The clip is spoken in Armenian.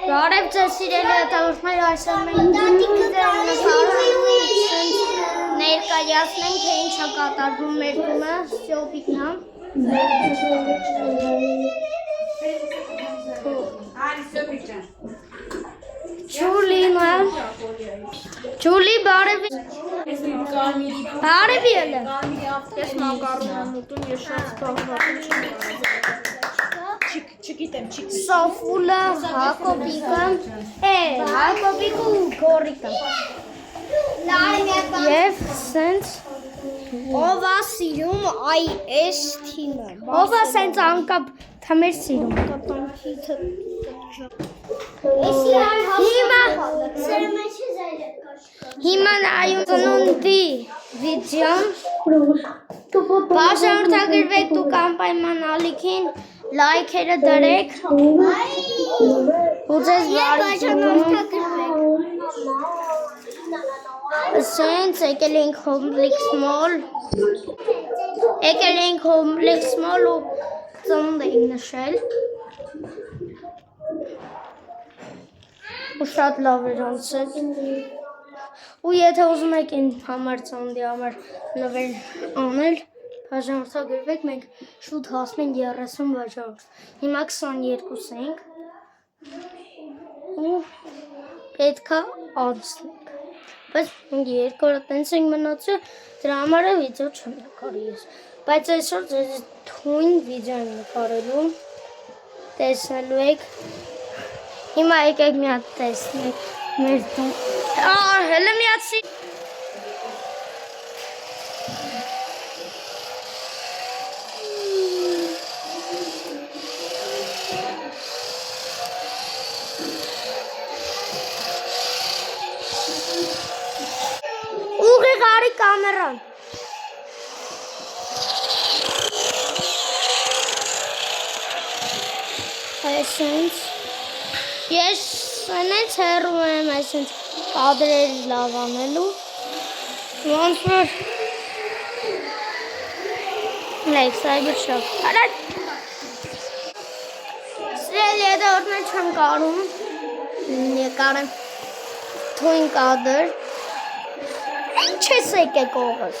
Բարև ձեզ սիրելի հետևորդներ, այսօր մենք ներկայացնենք, թե ինչ է կատարվում մեր տունը, Սյոպիկնա։ Ջուլի, բարև ելը։ Ես մակարոն եմ ուտում, ես շատ սպահված չեմ։ Չգիտեմ, Սոֆուլը, Հակոբիկը, Հակոբիկը ու Գորիկը։ Եվ սենց ով է սիրում այս թիմը։ Ով է սենց անկապ թմեր սիրում։ Հիմա նայում ծնունդի վիդեոն։ Բաժանորդագրվեք դուք անպայման լայքերը դրեք ու ձեզ բարի Սենց եկել ենք կոմպլեքս մոլ ու ծնունդ ենք նշել ու շատ լավ էր անցել ու եթե ուզում եք իմ համար ծնունդի համար նվեր անել բաժանորդագրվեք, մենք շուտ հասնենք 30 բաժանորդ, հիմա 22 ենք ու պետքա անցնենք, բայց մենք երկու օր տենց ենք մնացել, դրա համար վիդեո չեմ նկարի ես, բայց այսօր ձեզ թույն վիդեո եմ նկարելու, տեսնելու եք, հիմա եկեք մի հատ տեսնենք մեր տուն, հելը միացի Ուղիղ արի կամերան Այսենց Ես սենեց հեռու եմ այսենց կադրեր լավ անելու Ոնց որ Լեկ սայբր շապ Արադ Սրել եդորդներ չեմ կարում Եկարեմ թույն կադր Ինչ ես եկեք ողըս